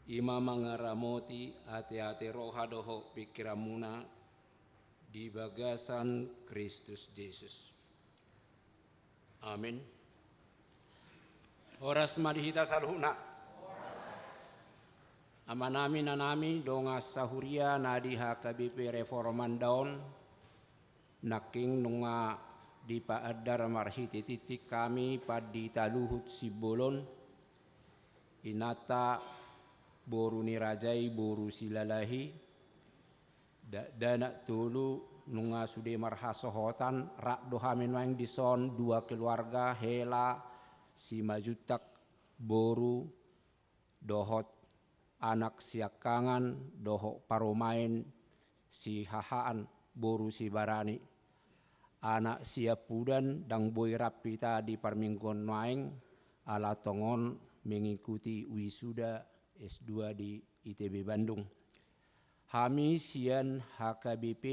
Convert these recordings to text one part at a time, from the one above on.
Ima mangaramoti hati-hati roha doho pikiramuna di bagasan Kristus Yesus. Amin. Oras madihita salhuna. Amanami nanami donga sahuria nadi HKBP Reforman Daun naking nunga di paadar marhiti titik kami padi taluhut sibolon inata boru nirajai boru silalahi dana tulu nunga sude marhasohotan rak dohamin maing dison dua keluarga hela si majutak boru dohot anak siakangan doho paromain si hahaan boru si barani anak siapudan dang boy rapita di parminggon maing ala tongon mengikuti wisuda S2 di ITB Bandung. Hami sian HKBP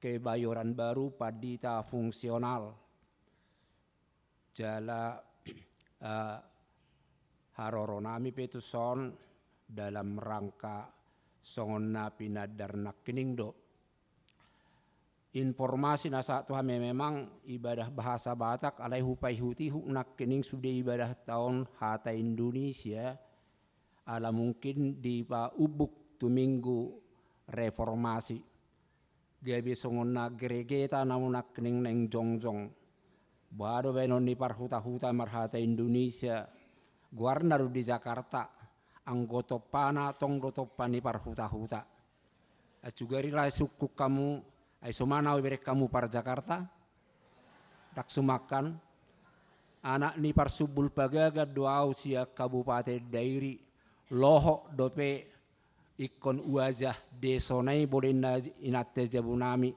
Kebayoran Baru Padita Fungsional jala haroronami petuson dalam rangka songon napi nadar nakkiningdo. Informasi nasa Tuhan memang ibadah bahasa Batak alai hupai huti nakkining sudah ibadah tahun hata Indonesia ala mungkin di pa ubuk tu minggu reformasi. Gabi songon na geregeta namun nakkining neng jongjong. Baru benon di parhuta-huta marhata Indonesia. Guarnaru di Jakarta, anggoto pana tong dotopani parhuta-huta. Acugari lai suku kamu, ay sumana berek kamu par Jakarta, dak sumakan, anak ni parsubul pagaga doau sia kabupaten dairi, loho dope ikon uajah desonai boleh na inate jabunami,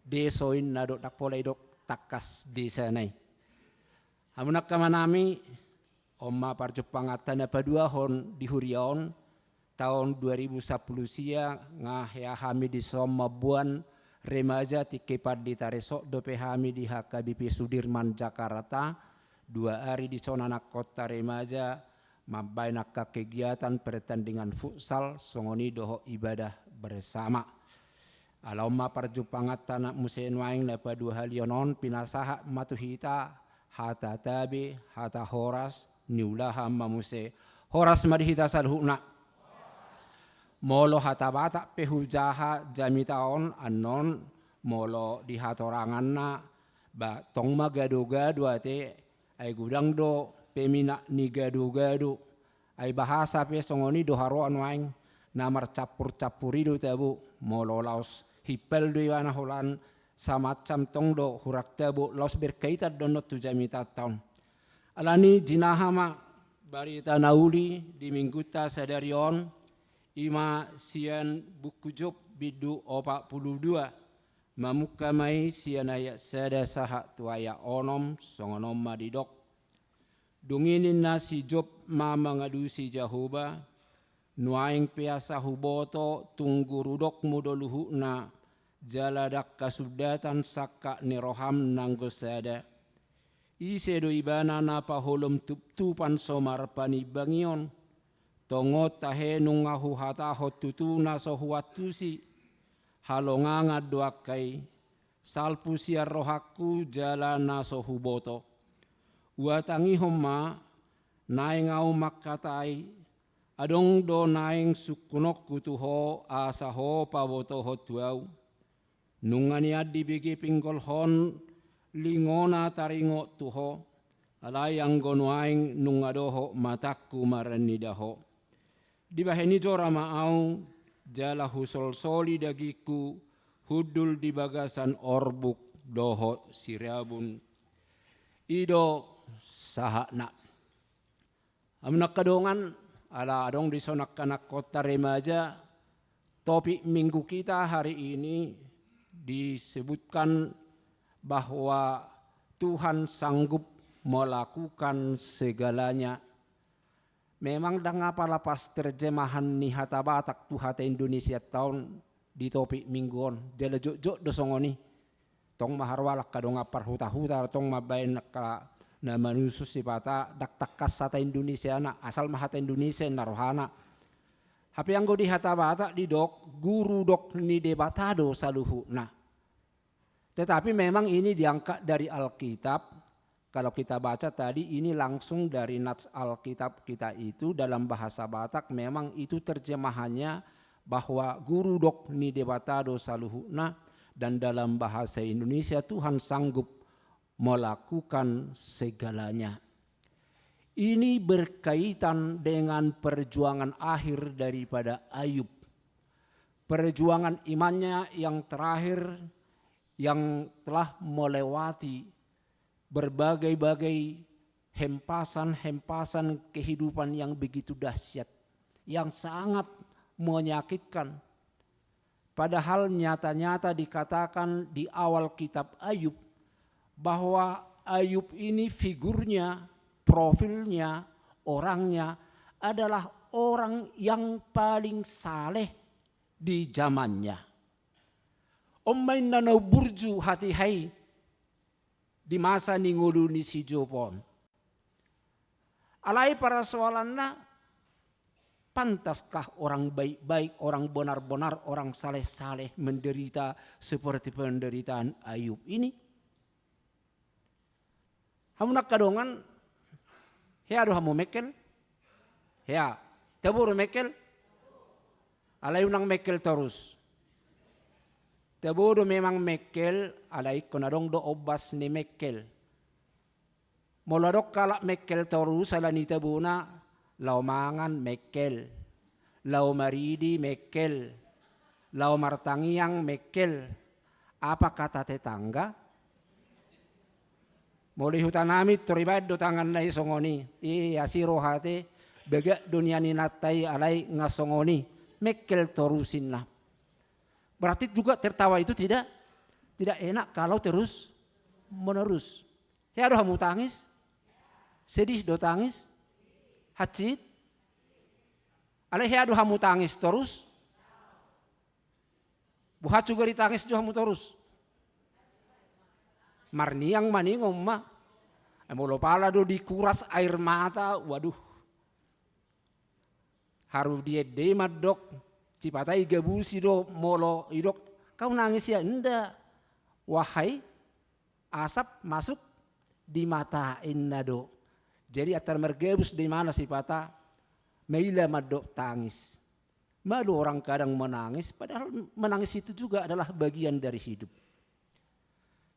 desoin na dok dak polai dok takas desa nai. Hamunak kamanami, Oma parjepangatan apa dua hon di Huriaon tahun 2010 sia ngahya hami di Somabuan remaja tikepad di Taresok dope hami di HKBP Sudirman Jakarta 2 hari di Sonanak Kota Remaja mabain kegiatan pertandingan futsal songoni doho ibadah bersama. Alauma parjepangatan musein waing lepa 2 halionon pinasaha matuhita hata tabe hata horas niulaha mamuse horas madihita salhuna molo hata batak pehujaha jamitaon anon molo di hatoranganna ba tong magado-gado ate ay gudang do pemina ni gado-gado ay bahasa pe songoni do haroan waing namar capur-capurido tabu molo laos hipel do iwana holan samacam tong do hurak tabu laos berkaitan donot tu jamita taon alani jinahama barita nauli di mingguta sadarion ima sian buku job bidu 42 mamukamai sian ayat sada saha tuaya onom songonom madidok dunginin nasi job mama ngadusi jahoba nuaing piasa huboto tunggu rudok mudoluhu na jaladak kasudatan sakka niroham nanggosada ise do ibana napa holom tupan somar pani bangion tongo tahe nungahu hata hotutuna sohuatusi halonganga doakai salpu siar rohaku jalana sohuboto uatangi homma naing au makatai adong do naing sukunok kutuho asaho paboto hotuau nungani adi bigi pinggol hon lingona taringo tuho alayang gonuaing nungadoho mataku maranidaho di baheni jora maau jala husol soli dagiku hudul di bagasan orbuk doho sirabun ido sahakna amnak kadongan ala adong di sonak kanak kota remaja topik minggu kita hari ini disebutkan bahwa Tuhan sanggup melakukan segalanya. Memang dah ngapa lapas terjemahan ni hata Batak tu hata Indonesia tahun di topik mingguan. Jala jok dosongoni. Tong maharwalak kadong apar huta-huta tong mabain ka Na manusus si pata daktakas sata Indonesia na asal mahata Indonesia narohana. Hapi anggo di hata bata di dok guru dok ni debatado saluhu. Nah, tetapi memang ini diangkat dari Alkitab. Kalau kita baca tadi ini langsung dari nats Alkitab kita itu dalam bahasa Batak memang itu terjemahannya bahwa guru dok ni debatado saluhuna, dan dalam bahasa Indonesia Tuhan sanggup melakukan segalanya. Ini berkaitan dengan perjuangan akhir daripada Ayub. Perjuangan imannya yang terakhir yang telah melewati berbagai-bagai hempasan-hempasan kehidupan yang begitu dahsyat, yang sangat menyakitkan. Padahal nyata-nyata dikatakan di awal kitab Ayub bahwa Ayub ini figurnya, profilnya, orangnya adalah orang yang paling saleh di zamannya. Ommain nanau burju hati hai di masa ningulu ni si Jopon. Alai para soalanna, pantaskah orang baik-baik, orang benar-benar, orang saleh-saleh menderita seperti penderitaan Ayub ini? Hamunak kadongan, hea do hamu mekel, hea, tabur mekel, alai unang mekel terus. Tabodo memang mekel, alai konadong do obas ni mekel. Moladok kalak mekel terus alani tabuna, lau mangan mekel, lau maridi mekel, lau martangiang mekel. Apa kata tetangga? Moli hutanami turibad do tangan na isongoni, asiro hate, bega dunia ni natai alai ngasongoni, mekel terusin na. Berarti juga tertawa itu tidak enak kalau terus menerus. Ya aduh kamu tangis, sedih do tangis, hacit. Alih ya aduh kamu tangis terus, buhat juga ditangis juga kamu terus. Marniang maningom ma, molo pala do dikuras air mata, waduh. Harus dia demat dok. Cipatai gabusi do molo idok, kau nangis ya? Enggak. Wahai, asap masuk di mata innado. Jadi atar mergebus di mana sipata? Meila madok tangis. Malu orang kadang menangis, padahal menangis itu juga adalah bagian dari hidup.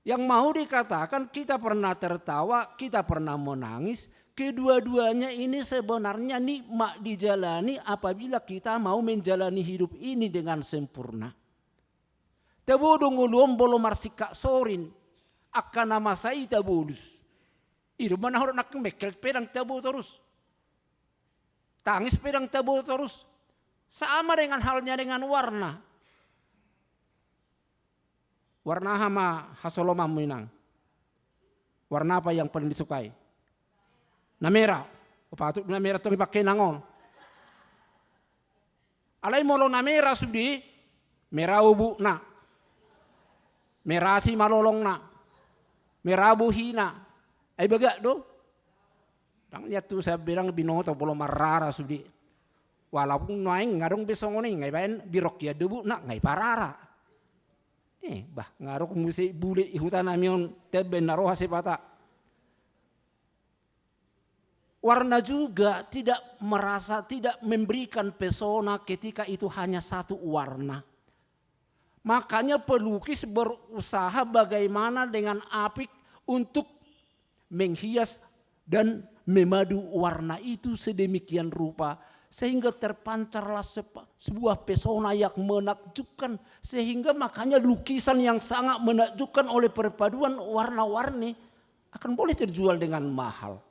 Yang mau dikatakan kita pernah tertawa, kita pernah menangis. Kedua-duanya ini sebenarnya nikmat dijalani apabila kita mau menjalani hidup ini dengan sempurna. Tabodo ngulum bolo marsika sorin akan nama saya tabulus. Itu mana orang nak mekel pedang tabu terus. Tangis pedang tabu terus. Sama dengan halnya dengan warna. Warna hama hasoloma minang. Warna apa yang paling disukai? Na merah, patut na merah tu dipakai nangon. Alai molo na merah sudi, merah ubu na, merah si malolong na, merah buhi na, ay baga do. Tangnya tu saya bilang binoto bolo marara sudi. Walaupun naing ngadong besong oni ngai baen birok ya debu na ngai parara. Bah ngarok musi bule hutan amion tebe naroha sepata. Warna juga tidak memberikan pesona ketika itu hanya satu warna. Makanya pelukis berusaha bagaimana dengan apik untuk menghias dan memadu warna itu sedemikian rupa. Sehingga terpancarlah sebuah pesona yang menakjubkan. Sehingga makanya lukisan yang sangat menakjubkan oleh perpaduan warna-warni akan boleh terjual dengan mahal.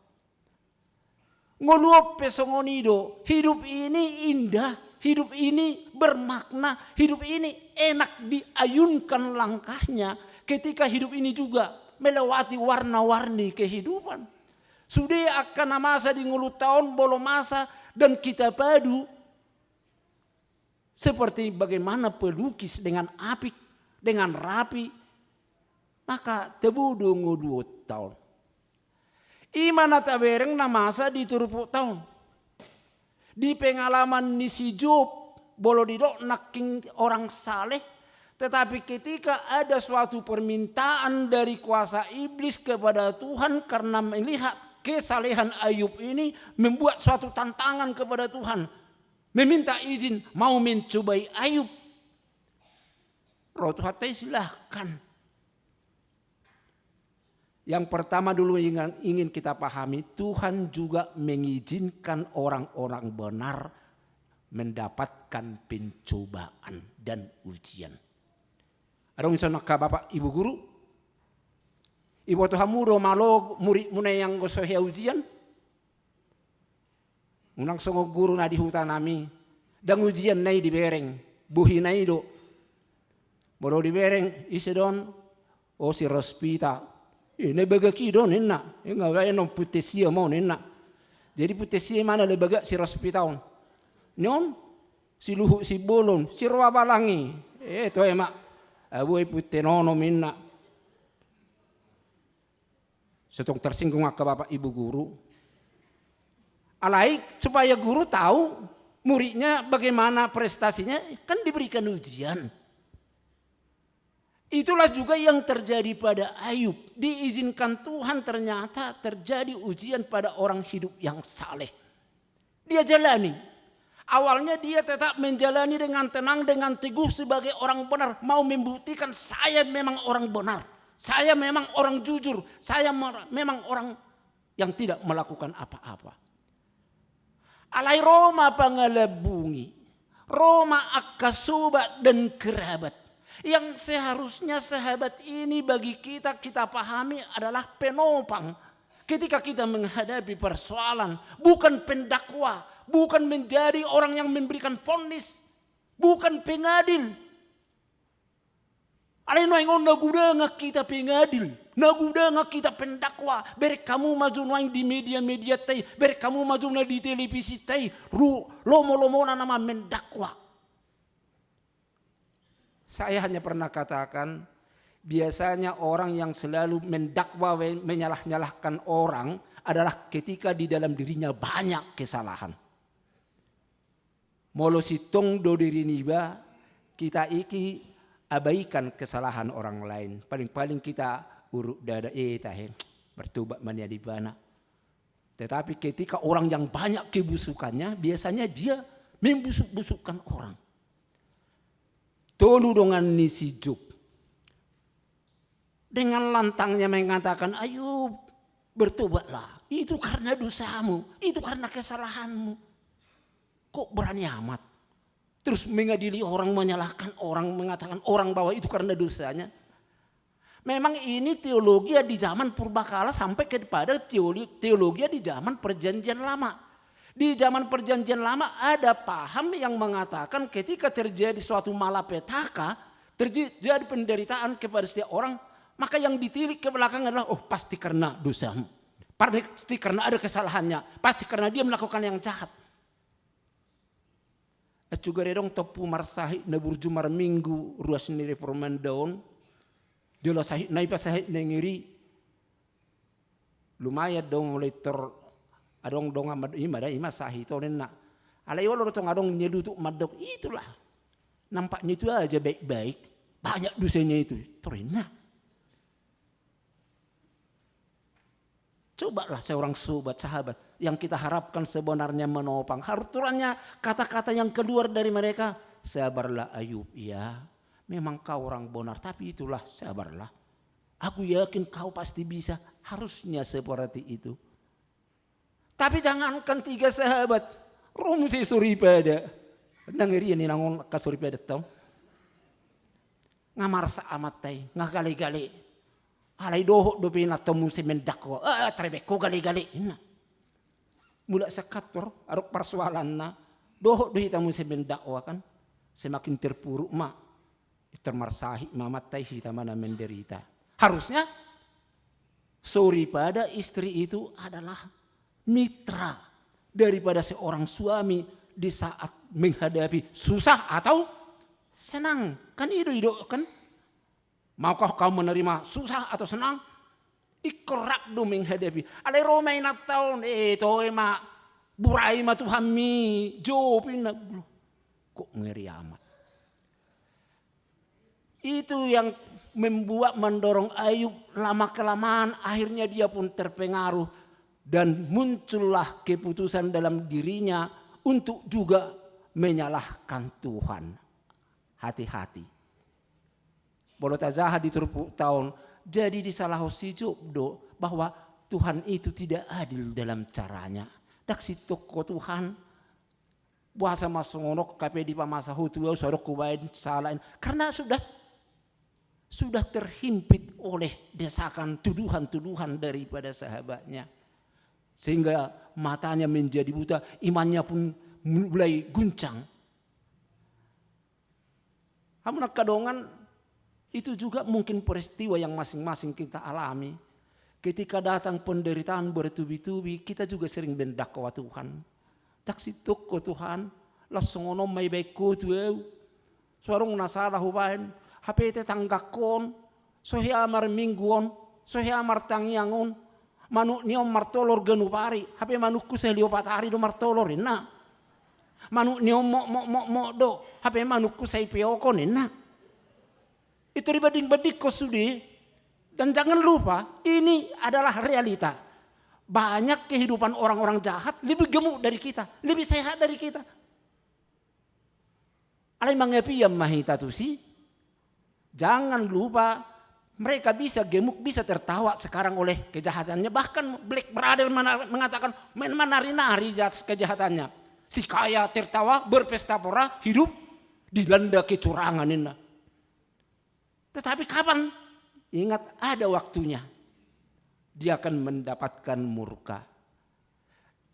Ngoluop pesongonido, hidup ini indah, hidup ini bermakna, hidup ini enak diayunkan langkahnya ketika hidup ini juga melewati warna-warni kehidupan. Sudah akan masa di ngulu tahun bolo masa dan kita padu seperti bagaimana pelukis dengan apik, dengan rapi, maka tebudu ngulu tahun. Imana tabereng na masa di turupuk tahun. Di pengalaman ni si Job, bolo didok naking orang saleh. Tetapi ketika ada suatu permintaan dari kuasa iblis kepada Tuhan karena melihat kesalehan Ayub ini, membuat suatu tantangan kepada Tuhan. Meminta izin mau mencobai Ayub. Roh Tuhan silahkan. Yang pertama dulu ingin kita pahami, Tuhan juga mengizinkan orang-orang benar mendapatkan pencobaan dan ujian. Ada misalnya ke Bapak Ibu guru, Ibu Tuhan mudo malo murid muna yang gosohya ujian. Unang songo guru na di hutan nami, dan ujian nai di bereng, buhi nai do. Moro di bereng isi don, o si rospita. Ini bagaki don nena, enggak gaya non putesia mau nena. Jadi putesia mana le baga si rospita on. Non si luhu si bolon, si roa balangi. To emak, abuai putenono minna. Setong tersinggung ke Bapak Ibu guru. Alai supaya guru tahu muridnya bagaimana prestasinya, kan diberikan ujian. Itulah juga yang terjadi pada Ayub. Diizinkan Tuhan, ternyata terjadi ujian pada orang hidup yang saleh. Dia jalani. Awalnya dia tetap menjalani dengan tenang, dengan teguh sebagai orang benar. Mau membuktikan saya memang orang benar. Saya memang orang jujur. Saya memang orang yang tidak melakukan apa-apa. Alai Roma pangalabungi. Roma akasubat dan kerabat. Yang seharusnya sahabat ini bagi kita pahami adalah penopang. Ketika kita menghadapi persoalan, bukan pendakwa, bukan menjadi orang yang memberikan vonis, bukan pengadil. Alai noingon naguda nga kita pengadil, naguda nga kita pendakwa. Berek kamu maju noing di media-media tay, berek kamu maju na di televisi tay, lomo-lomo na nama mendakwa. Saya hanya pernah katakan, biasanya orang yang selalu mendakwa, menyalah-nyalahkan orang adalah ketika di dalam dirinya banyak kesalahan. Molo sitong do diri niba, kita iki abaikan kesalahan orang lain. Paling-paling kita uruk dada tahe bertobat mania di bana. Tetapi ketika orang yang banyak kebusukannya, biasanya dia membusuk-busukkan orang. Tolu dengan nisi Job. Dengan lantangnya mengatakan, Ayub bertobatlah. Itu karena dosamu, itu karena kesalahanmu. Kok berani amat? Terus mengadili orang, menyalahkan orang, mengatakan orang bahwa itu karena dosanya. Memang ini teologi di zaman purbakala sampai kepada teologi di zaman perjanjian lama. Di zaman perjanjian lama ada paham yang mengatakan ketika terjadi suatu malapetaka, terjadi penderitaan kepada setiap orang, maka yang ditilik ke belakang adalah pasti karena dosamu. Pasti karena ada kesalahannya, pasti karena dia melakukan yang jahat. Juga redong topu marsahi na burjumar minggu ruas ni reforman daun. Dia lah sahih naik pas sahih nengiri. Lumayan dong mulai adong dong amad ima sahih to nena. Alai wala tong adong nyedutuk madok itulah. Nampaknya itu aja baik-baik, banyak dosanya itu. Torena. Cobalah seorang sobat sahabat yang kita harapkan sebenarnya menopang. Harturannya kata-kata yang keluar dari mereka, sabarlah Ayub, ya. Memang kau orang benar, tapi itulah sabarlah. Aku yakin kau pasti bisa, harusnya seperti itu. Tapi jangankan 3 sahabat, rumsi suripada. Nangiri ni nangon ka suripada tau. Ngamar sa amatay, ngagali-gali. Alay doho do pinatemu si mendakwa. Trebek ko gali-gali. Mula sa kator, arok persoalan na. Doho do hitamu si mendakwa kan. Semakin terpuruk termarsahi mamatay hita mana menderita. Harusnya suripada istri itu adalah mitra daripada seorang suami di saat menghadapi susah atau senang. Kan itu kan? Maukah kau menerima susah atau senang? ikorak do menghadapi. Alay romay na taon, ito ma buray ma Tuhan mi, jopin na. Kok ngeri amat. Itu yang membuat mendorong Ayub lama-kelamaan akhirnya dia pun terpengaruh. Dan muncullah keputusan dalam dirinya untuk juga menyalahkan Tuhan. Hati-hati. Bolotazah di turpuk tahun jadi disalah sijub do bahwa Tuhan itu tidak adil dalam caranya. Dak sitok ko Tuhan buasa masongonok kape di pamasa hutu sorok kubain salahin karena sudah terhimpit oleh desakan tuduhan-tuduhan daripada sahabatnya. Sehingga matanya menjadi buta, imannya pun mulai guncang. Hamunak kadongan itu juga mungkin peristiwa yang masing-masing kita alami. Ketika datang penderitaan bertubi-tubi, kita juga sering mendakwa Tuhan. Tak situk ko Tuhan, lasongono may baikku tuwe. Suarong nasalah hubain. Hapete tanggakon, sohiamar mingguon, sohiamar tangyangon, manuk niom martolor genupari, hape manukku seliopatari do martolorin na. Manuk niom mo do, hape manukku say peokon na. Itu ribading-badik ko sudi, dan jangan lupa ini adalah realita. Banyak kehidupan orang-orang jahat lebih gemuk dari kita, lebih sehat dari kita. Alay mangapiyam mahita tu si. Jangan lupa mereka bisa gemuk, bisa tertawa sekarang oleh kejahatannya. Bahkan Black Brother mengatakan menari-nari di atas kejahatannya. Si kaya tertawa, berpesta pora, hidup dilanda kecurangan ini. Tetapi kapan? Ingat ada waktunya. Dia akan mendapatkan murka.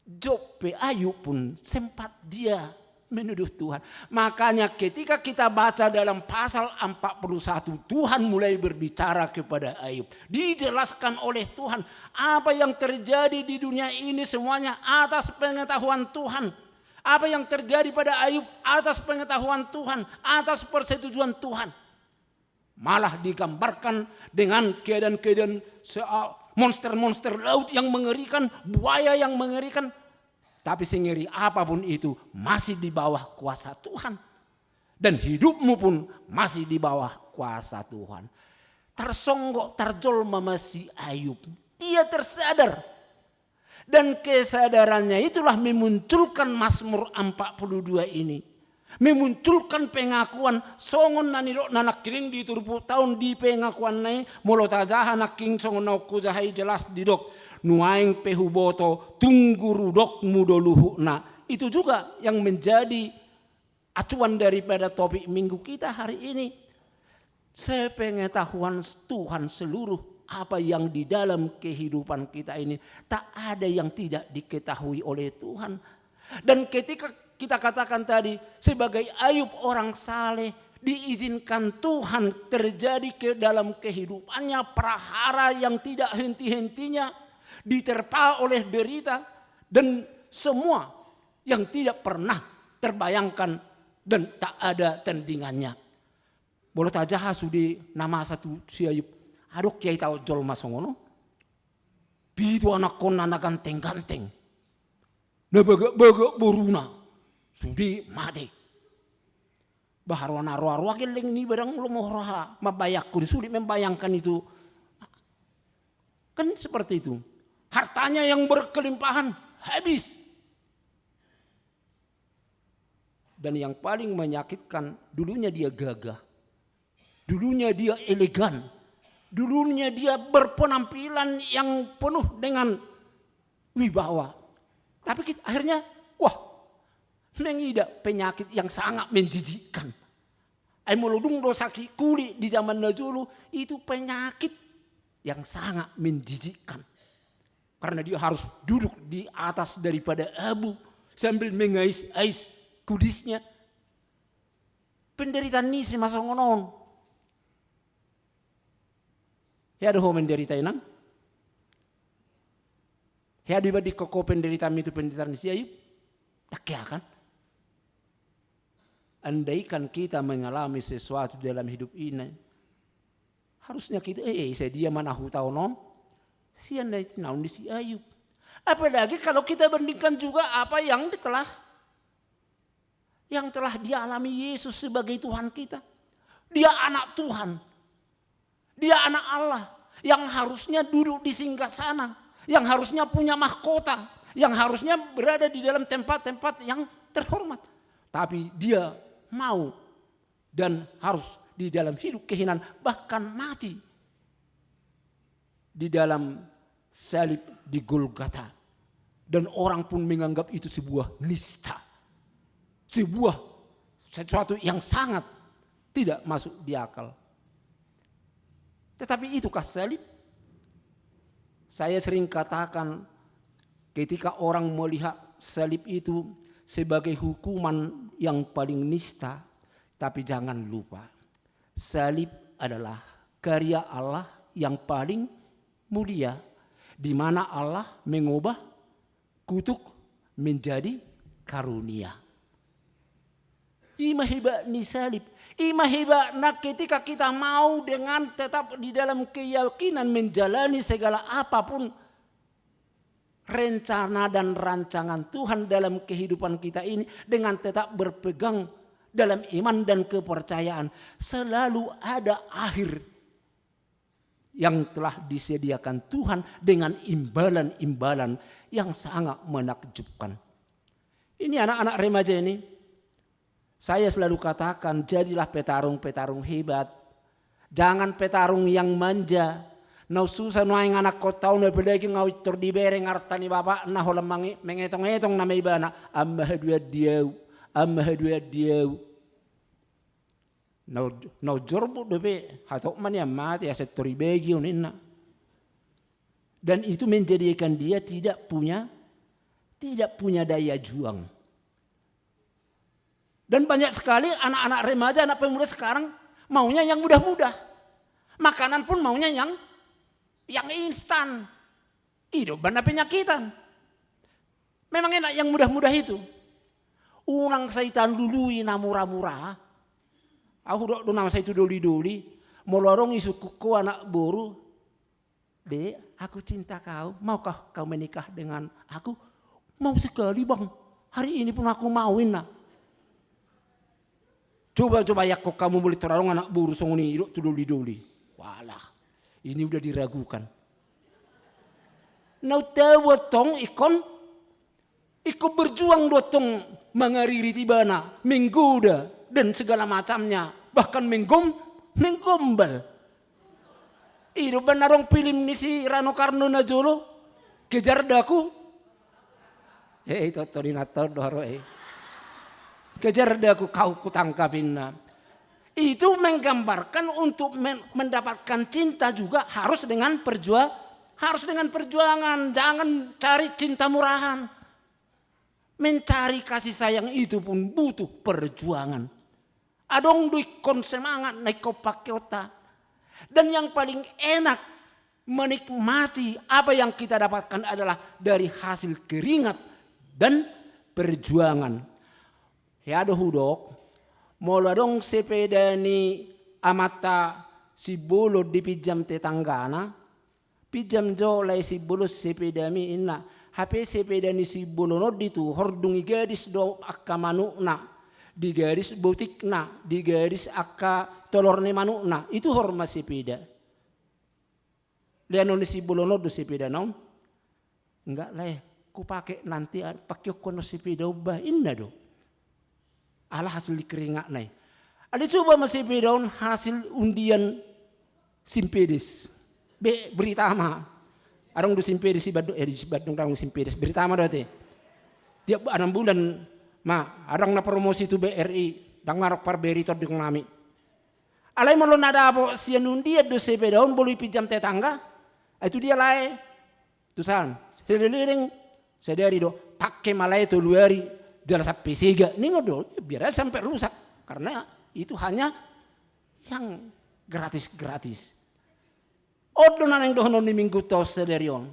Job Ayub pun sempat dia menuduh Tuhan. Makanya ketika kita baca dalam pasal 41, Tuhan mulai berbicara kepada Ayub. Dijelaskan oleh Tuhan apa yang terjadi di dunia ini semuanya atas pengetahuan Tuhan. Apa yang terjadi pada Ayub atas pengetahuan Tuhan, atas persetujuan Tuhan. Malah digambarkan dengan keadaan-keadaan monster-monster laut yang mengerikan, buaya yang mengerikan. Tapi sengeri apapun itu masih di bawah kuasa Tuhan. Dan hidupmu pun masih di bawah kuasa Tuhan. Tersonggok, terjolma masih Ayub. Dia tersadar. Dan kesadarannya itulah memunculkan Mazmur 42 ini. Memunculkan pengakuan songon nanirok nanak kiring di turpu tahun di pengakuan nai molotajaha naking songon nauku jahai jelas didok. Nuaing pehuboto tunggu rudok mudoluhuna. Itu juga yang menjadi acuan daripada topik minggu kita hari ini. Sepengetahuan Tuhan seluruh apa yang di dalam kehidupan kita ini tak ada yang tidak diketahui oleh Tuhan. Dan ketika kita katakan tadi sebagai Ayub orang saleh diizinkan Tuhan terjadi ke dalam kehidupannya prahara yang tidak henti-hentinya. Diterpa oleh derita dan semua yang tidak pernah terbayangkan dan tak ada tandingannya. Boleh tajaha sudi nama satu si Ayub. Aduk kiai tahu jol masongono. Bitu anak kon anak ganteng-ganteng. Na bagak boruna. Sudi mati. Baharwana roa-roa geleng ni barang lo mohroha. Mabayakku sulit membayangkan itu. Kan seperti itu. Hartanya yang berkelimpahan habis. Dan yang paling menyakitkan, dulunya dia gagah. Dulunya dia elegan. Dulunya dia berpenampilan yang penuh dengan wibawa. Tapi akhirnya, mengidap penyakit yang sangat menjijikkan. Aimolodung dosaki kuli di zaman Najulu itu penyakit yang sangat menjijikkan. Karena dia harus duduk di atas daripada abu sambil mengais-ais kudisnya. Penderitaan ini semasa ngonon. Ya ada menderita inang. Ya ada di koko penderitaan itu penderitaan si Ayub. Tak ya kan? Andaikan kita mengalami sesuatu dalam hidup ini, harusnya kita saya dia mana tahu non. Sian dari naun di si Ayub. Apalagi kalau kita bandingkan juga apa yang telah dialami Yesus sebagai Tuhan kita. Dia anak Tuhan. Dia anak Allah yang harusnya duduk di singgasana, yang harusnya punya mahkota, yang harusnya berada di dalam tempat-tempat yang terhormat. Tapi dia mau dan harus di dalam hidup kehinaan, bahkan mati di dalam salib di Golgota. Dan orang pun menganggap itu sebuah nista. Sesuatu yang sangat tidak masuk di akal. Tetapi itukah salib? Saya sering katakan ketika orang melihat salib itu sebagai hukuman yang paling nista, tapi jangan lupa salib adalah karya Allah yang paling mulia, di mana Allah mengubah kutuk menjadi karunia. Ima hebat ni salib. Ima hebat nak ketika kita mau dengan tetap di dalam keyakinan menjalani segala apapun rencana dan rancangan Tuhan dalam kehidupan kita ini, dengan tetap berpegang dalam iman dan kepercayaan. Selalu ada akhir yang telah disediakan Tuhan dengan imbalan-imbalan yang sangat menakjubkan. Ini anak-anak remaja ini, saya selalu katakan, jadilah petarung-petarung hebat. Jangan petarung yang manja. Nau susah nuaing anak kau tahu na pedagi ngau itor di bereng artani bapak na holam mengetong-etong na may bana amah dua diau. Nau jorbo dobe hatok man ya mati aset tori begi uninna. Dan itu menjadikan dia tidak punya daya juang. Dan banyak sekali anak-anak remaja, anak pemuda sekarang maunya yang mudah-mudah. Makanan pun maunya yang instan. Hidup banyak penyakitan. Memang enak yang mudah-mudah itu. Unang saitan lului na murah-murah. Aku do nama saya itu doli-doli. Molorong isukuku anak boru. Dek, aku cinta kau. Maukah kau menikah dengan aku? Mau sekali bang. Hari ini pun aku mauin nak. Coba ya kok kamu boleh terorong anak buru songoni hidup tu doli-doli. Walah, ini udah diragukan. Nau tahu tong ikon berjuang dotong mengariri tibana, menggoda dan segala macamnya, bahkan menggombal. Hidup benarong film ni si Rano Karno Najolo, kejar daku. Itu torinator doharo kejar daku kau kutangkapin. Itu menggambarkan untuk mendapatkan cinta juga harus dengan perjuangan. Jangan cari cinta murahan. Mencari kasih sayang itu pun butuh perjuangan. Adong duikon semangat naik kopakiota. Dan yang paling enak menikmati apa yang kita dapatkan adalah dari hasil keringat dan perjuangan. Ya ada hudok, mula dong sepeda ni amata si bolo dipijam tetanggana, pijam jo lai si bolo sepeda mi inna, HP sepeda ni si bolo no ditu hordungi gadis do akka manuk na, di garis butik na, di garis akka tolor ni manuk na, itu horma sepeda. Lihat ni si bolo no do sepeda no, enggak lah, ku pakai nanti pakai kono sepeda ubah inna do. Alah hasil keringat naik. Ada coba masih bedaun hasil undian simpedis. Berita ama. Arang du simpedis si Badung dang simpedis. Berita ama dote. Tiap 6 bulan arang na promosi tu BRI dang marok parberito ding nami. Alai malon ada apa sian undian do sepedaun boleh pinjam tetangga. Itu dia lai. Tusan. Seliling sedari do pakai malai tu luari. Jalan sampai sega, ini ngobrol biar sampai rusak karena itu hanya yang gratis. Odonan yang dohonon di minggu tos sederion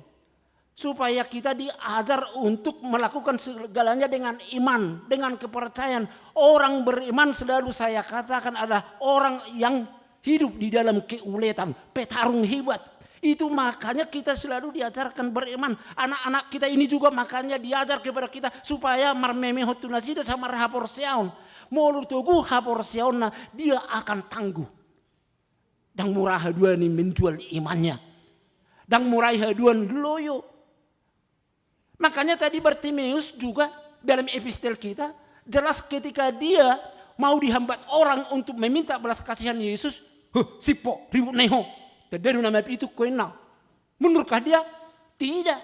supaya kita diajar untuk melakukan segalanya dengan iman, dengan kepercayaan. Orang beriman selalu saya katakan adalah orang yang hidup di dalam keuletan, petarung hebat. Itu makanya kita selalu diajarkan beriman. Anak-anak kita ini juga makanya diajar kepada kita supaya marmeme hotunas kita sama rahapor siaun. Mulut tugu hapor siaun dia akan tangguh. Dan murah haduan ini menjual imannya. Dan murah haduan loyo. Makanya tadi Bartimeus juga dalam epistel kita jelas ketika dia mau dihambat orang untuk meminta belas kasihan Yesus, sipo ribut neho, terdiri nama itu kena. Menurutkah dia? Tidak.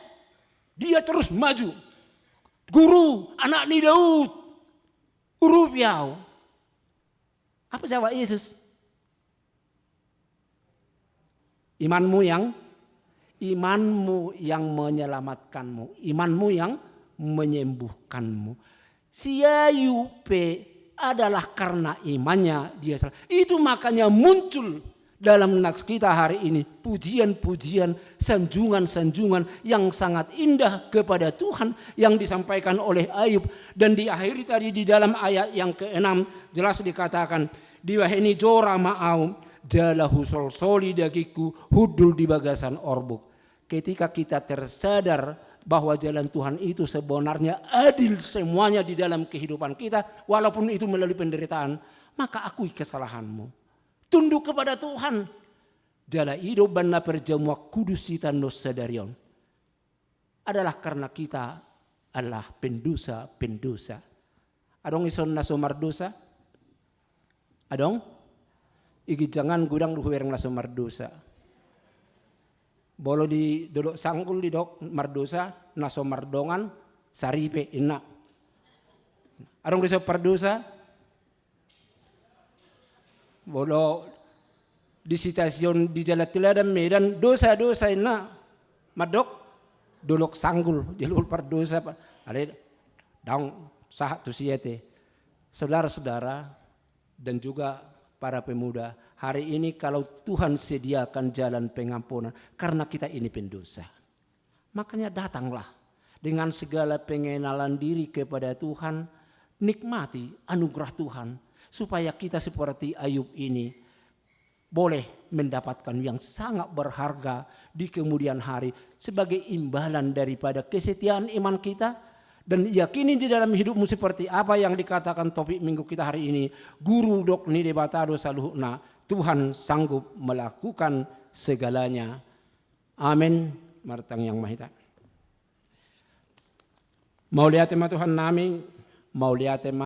Dia terus maju. Guru, anak ni Daud, urupiau. Apa jawab Yesus? Imanmu yang menyelamatkanmu, imanmu yang menyembuhkanmu. Si Ayupe adalah karena imannya dia salah. Itu makanya muncul dalam nats kita hari ini pujian-pujian, sanjungan-sanjungan yang sangat indah kepada Tuhan yang disampaikan oleh Ayub. Dan diakhiri tadi di dalam ayat yang ke-6 jelas dikatakan, diwaheni jora ma'au jalahu sol-soli dagiku hudul di bagasan orbuk. Ketika kita tersadar bahwa jalan Tuhan itu sebenarnya adil semuanya di dalam kehidupan kita, walaupun itu melalui penderitaan, maka akui kesalahanmu. Tunduk kepada Tuhan. Jala hidup banna perjamuan kudus kita nosadarion. Adalah karena kita adalah pendosa. Adong ison nasomar dosa? Adong? Igi jangan gudang luhuerang nasomar dosa. Bolo di dodok sanggul di dok mardosa naso mardongan saripe ina. Arong desa pardosa. Bolo di stasiun di Jalan Teladan Medan dosa-dosa ina. Madok dolok sanggul jalur pardosa. Ada daung sahat tu siete. Saudara-saudara dan juga para pemuda, hari ini kalau Tuhan sediakan jalan pengampunan karena kita ini pendosa, makanya datanglah dengan segala pengenalan diri kepada Tuhan, nikmati anugerah Tuhan supaya kita seperti Ayub ini boleh mendapatkan yang sangat berharga di kemudian hari sebagai imbalan daripada kesetiaan iman kita. Dan yakini di dalam hidupmu seperti apa yang dikatakan topik minggu kita hari ini. Guru dok ni debatado saluhna. Tuhan sanggup melakukan segalanya. Amin. Martang yang mahita. Mau lihat tema Tuhan nami. Mau lihat tema